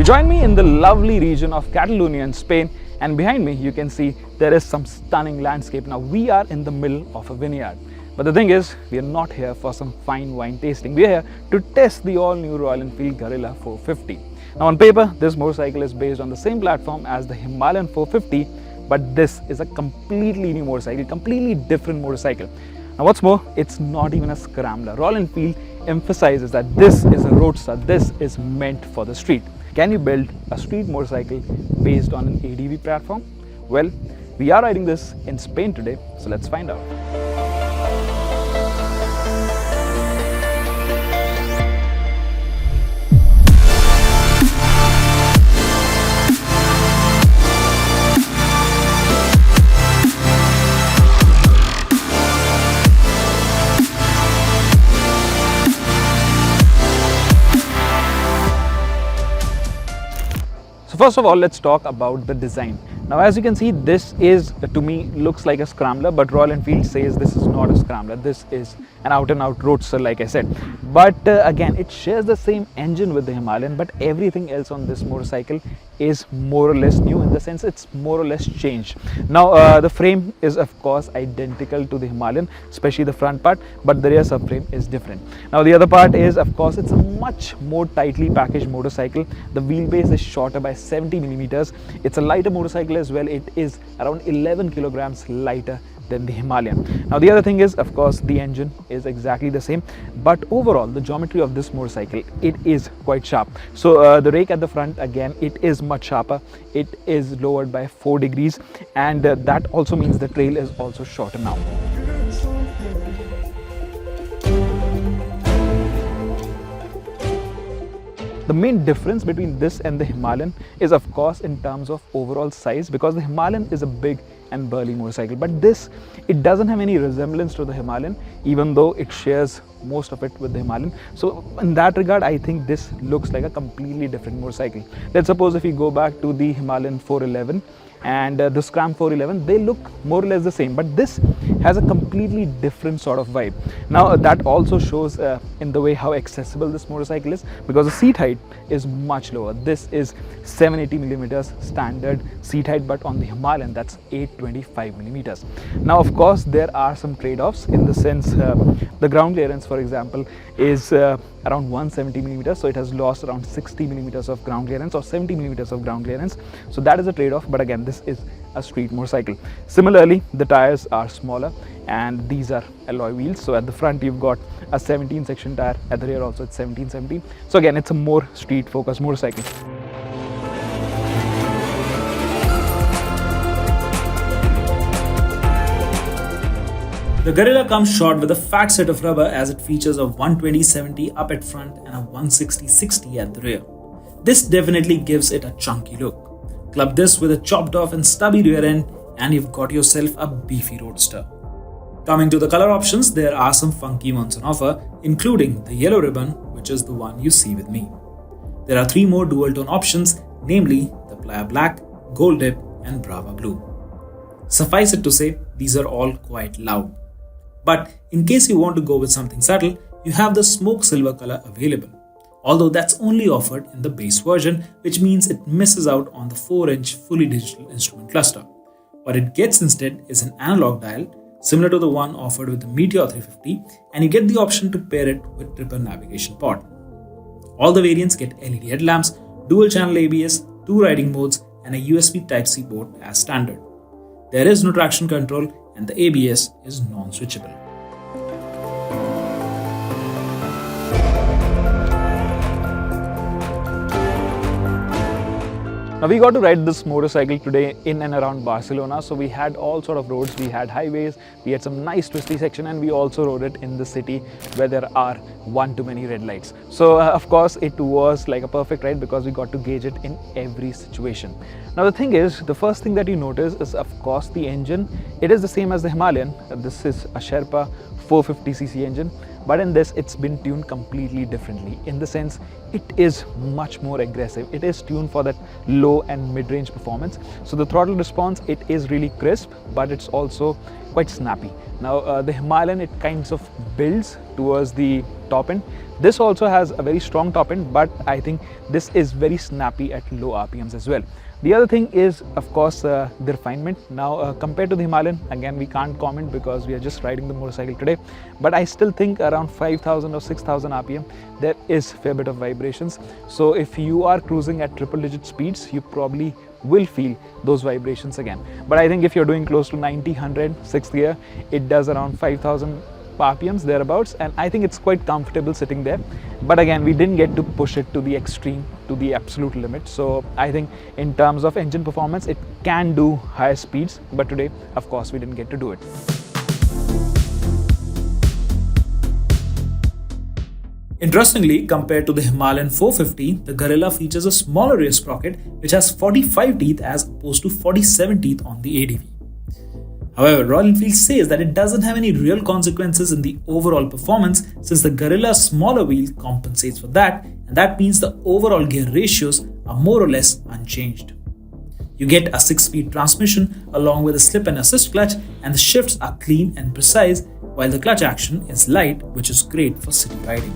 You join me in the lovely region of Catalonia in Spain, and behind me you can see there is some stunning landscape. Now we are in the middle of a vineyard. But the thing is, we are not here for some fine wine tasting. We are here to test the all-new Royal Enfield Guerrilla 450. Now on paper, this motorcycle is based on the same platform as the Himalayan 450, but this is a completely new motorcycle, completely different motorcycle. Now what's more, it's not even a Scrambler. Royal Enfield emphasizes that this is a roadster, this is meant for the street. Can you build a street motorcycle based on an ADV platform? Well, we are riding this in Spain today, so let's find out. So first of all, let's talk about the design. Now as you can see, this is, to me, looks like a Scrambler, but Royal Enfield says this is not a Scrambler. This is an out and out roadster, like I said. But again, it shares the same engine with the Himalayan, but everything else on this motorcycle is more or less new, in the sense it's more or less changed. Now the frame is of course identical to the Himalayan, especially the front part, but the rear subframe is different. Now the other part is, of course, it's a much more tightly packaged motorcycle. The wheelbase is shorter by 70 millimeters. It's a lighter motorcycle as well. It is around 11 kilograms lighter than the Himalayan. Now the other thing is, of course, the engine is exactly the same, but overall the geometry of this motorcycle, it is quite sharp. So the rake at the front, again, it is much sharper. It is lowered by 4 degrees, and that also means the trail is also shorter now. The main difference between this and the Himalayan is, of course, in terms of overall size, because the Himalayan is a big and burly motorcycle, but this, it doesn't have any resemblance to the Himalayan, even though it shares most of it with the Himalayan. So in that regard, I think this looks like a completely different motorcycle. Let's suppose if we go back to the Himalayan 411 and the Scram 411, they look more or less the same, but this has a completely different sort of vibe. Now that also shows in the way how accessible this motorcycle is, because the seat height is much lower. This is 780 millimeters standard seat height, but on the Himalayan that's 825 millimeters. Now of course there are some trade-offs, in the sense the ground clearance, for example, is around 170 millimeters, so it has lost around 60 millimeters of ground clearance, or 70 millimeters of ground clearance. So that is a trade-off, but again, this is a street motorcycle. Similarly, the tires are smaller and these are alloy wheels. So at the front you've got a 17 section tire, at the rear also it's 17. So again, it's a more street focused motorcycle. The Guerrilla comes short with a fat set of rubber, as it features a 120/70 up at front and a 160/60 at the rear. This definitely gives it a chunky look. Club this with a chopped off and stubby rear end and you've got yourself a beefy roadster. Coming to the color options, there are some funky ones on offer, including the yellow ribbon, which is the one you see with me. There are 3 more dual tone options, namely the Playa Black, Gold Dip and Brava Blue. Suffice it to say, these are all quite loud. But in case you want to go with something subtle, you have the smoke silver color available. Although that's only offered in the base version, which means it misses out on the 4-inch fully digital instrument cluster. What it gets instead is an analog dial, similar to the one offered with the Meteor 350, and you get the option to pair it with Tripper navigation pod. All the variants get LED headlamps, dual channel ABS, 2 riding modes, and a USB Type-C port as standard. There is no traction control and the ABS is non-switchable. Now we got to ride this motorcycle today in and around Barcelona, so we had all sort of roads. We had highways, we had some nice twisty section, and we also rode it in the city where there are one too many red lights. So of course it was like a perfect ride, because we got to gauge it in every situation. Now the thing is, the first thing that you notice is of course the engine. It is the same as the Himalayan. This is a Sherpa 450cc engine, but in this it's been tuned completely differently, in the sense it is much more aggressive. It is tuned for that low and mid-range performance. So the throttle response, it is really crisp, but it's also quite snappy. Now the Himalayan, it kinds of builds towards the top end. This also has a very strong top end, but I think this is very snappy at low RPMs as well. The other thing is, of course, the refinement. Now compared to the Himalayan, again we can't comment because we are just riding the motorcycle today, but I still think around 5,000 or 6,000 RPM there is a fair bit of vibrations. So if you are cruising at triple digit speeds, you probably will feel those vibrations again. But I think if you're doing close to 90, 100, 6th gear, it does around 5,000 RPMs thereabouts, and I think it's quite comfortable sitting there. But again, we didn't get to push it to the extreme, to the absolute limit. So I think in terms of engine performance, it can do higher speeds, but today of course we didn't get to do it. Interestingly, compared to the Himalayan 450, the Guerrilla features a smaller rear sprocket which has 45 teeth as opposed to 47 teeth on the ADV. However, Royal Enfield says that it doesn't have any real consequences in the overall performance, since the Guerrilla's smaller wheel compensates for that, and that means the overall gear ratios are more or less unchanged. You get a 6-speed transmission along with a slip and assist clutch, and the shifts are clean and precise, while the clutch action is light, which is great for city riding.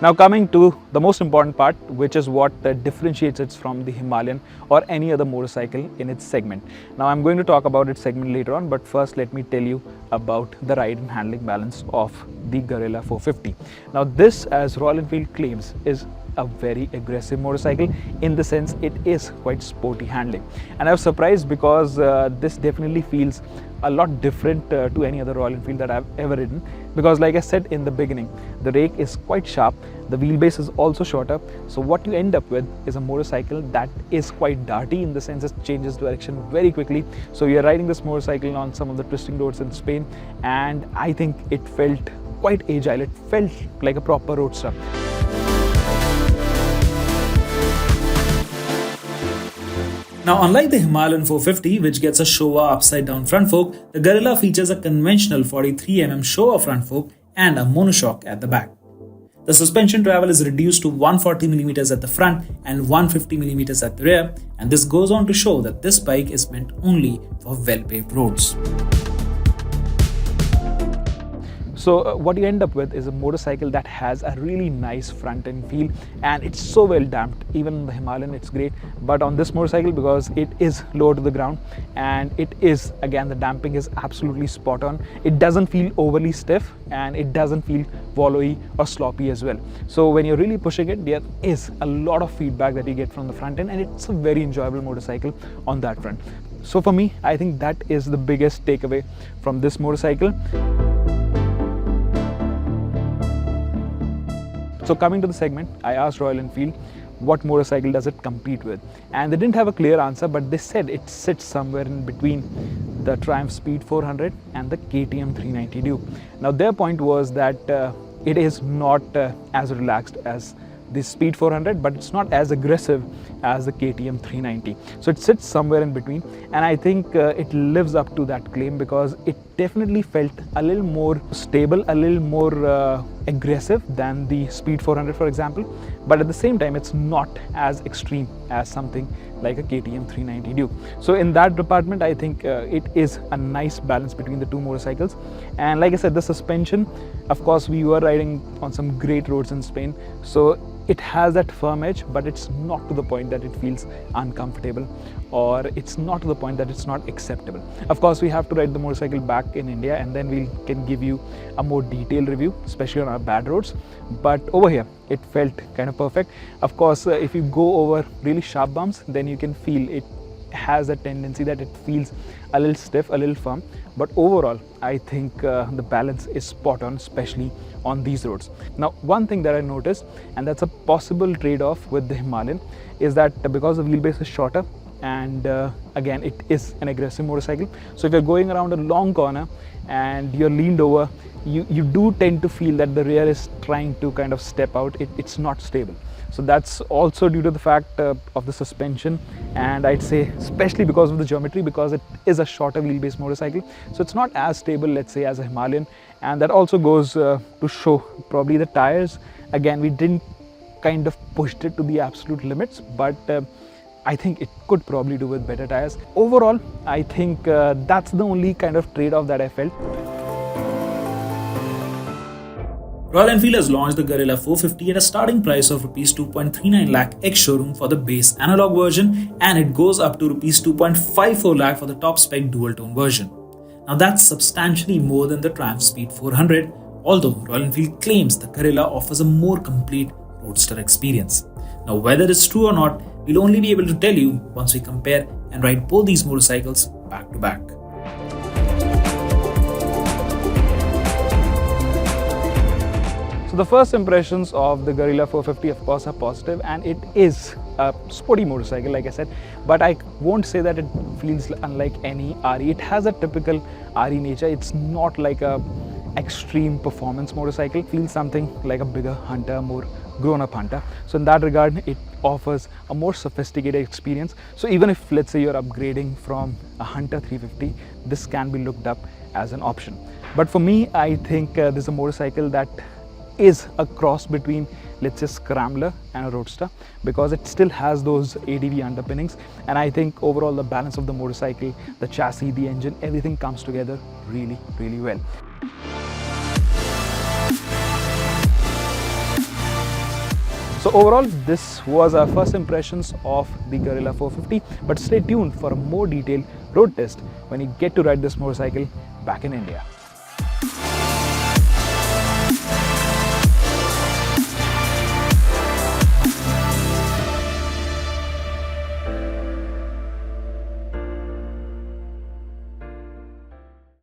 Now coming to the most important part, which is what differentiates it from the Himalayan or any other motorcycle in its segment. Now I'm going to talk about its segment later on, but first let me tell you about the ride and handling balance of the Guerrilla 450. Now this, as Royal Enfield claims, is a very aggressive motorcycle, in the sense it is quite sporty handling, and I was surprised because this definitely feels a lot different to any other Royal Enfield that I've ever ridden, because like I said in the beginning, the rake is quite sharp, the wheelbase is also shorter, so what you end up with is a motorcycle that is quite darty, in the sense it changes direction very quickly. So you're riding this motorcycle on some of the twisting roads in Spain, and I think it felt quite agile, it felt like a proper roadster. Now, unlike the Himalayan 450, which gets a Showa upside down front fork, the Guerrilla features a conventional 43mm Showa front fork and a monoshock at the back. The suspension travel is reduced to 140mm at the front and 150mm at the rear, and this goes on to show that this bike is meant only for well-paved roads. So what you end up with is a motorcycle that has a really nice front end feel, and it's so well damped. Even in the Himalayan it's great, but on this motorcycle, because it is low to the ground and it is, again, the damping is absolutely spot on. It doesn't feel overly stiff and it doesn't feel wallowy or sloppy as well. So when you're really pushing it, there is a lot of feedback that you get from the front end, and it's a very enjoyable motorcycle on that front. So for me, I think that is the biggest takeaway from this motorcycle. So coming to the segment, I asked Royal Enfield what motorcycle does it compete with, and they didn't have a clear answer, but they said it sits somewhere in between the Triumph Speed 400 and the KTM 390 Duke. Now their point was that it is not as relaxed as the Speed 400, but it's not as aggressive as the KTM 390. So it sits somewhere in between, and I think it lives up to that claim, because it definitely felt a little more stable, a little more aggressive than the Speed 400, for example, but at the same time it's not as extreme as something like a KTM 390 Duke. So in that department, I think it is a nice balance between the two motorcycles. And like I said, the suspension, of course, we were riding on some great roads in Spain, so it has that firm edge, but it's not to the point that it feels uncomfortable, or it's not to the point that it's not acceptable. Of course, we have to ride the motorcycle back in India, and then we can give you a more detailed review, especially on our bad roads. But over here, it felt kind of perfect. Of course, if you go over really sharp bumps, then you can feel it has a tendency that it feels a little stiff, a little firm. But overall, I think the balance is spot on, especially on these roads. Now, one thing that I noticed, and that's a possible trade-off with the Himalayan, is that because the wheelbase is shorter, and again, it is an aggressive motorcycle. So if you're going around a long corner and you're leaned over, you do tend to feel that the rear is trying to kind of step out. It's not stable. So that's also due to the fact of the suspension, and I'd say especially because of the geometry, because it is a shorter wheelbase motorcycle, so it's not as stable, let's say, as a Himalayan. And that also goes to show probably the tires. Again, we didn't kind of pushed it to the absolute limits, but I think it could probably do with better tires. Overall, I think that's the only kind of trade-off that I felt. Royal Enfield has launched the Guerrilla 450 at a starting price of Rs 2.39 lakh ex-showroom for the base analog version, and it goes up to Rs 2.54 lakh for the top spec dual-tone version. Now that's substantially more than the Triumph Speed 400, although Royal Enfield claims the Guerrilla offers a more complete roadster experience. Now whether it's true or not, we'll only be able to tell you once we compare and ride both these motorcycles back to back. So the first impressions of the Guerrilla 450 of course are positive, and it is a sporty motorcycle, like I said, but I won't say that it feels unlike any RE. It has a typical RE nature. It's not like a extreme performance motorcycle. It feels something like a bigger Hunter, more grown-up Hunter. So in that regard, it offers a more sophisticated experience. So even if, let's say, you're upgrading from a Hunter 350, this can be looked up as an option. But for me, I think this is a motorcycle that is a cross between, let's say, Scrambler and a roadster, because it still has those ADV underpinnings, and I think overall the balance of the motorcycle, the chassis, the engine, everything comes together really, really well. So overall, this was our first impressions of the Guerrilla 450, but stay tuned for a more detailed road test when you get to ride this motorcycle back in India.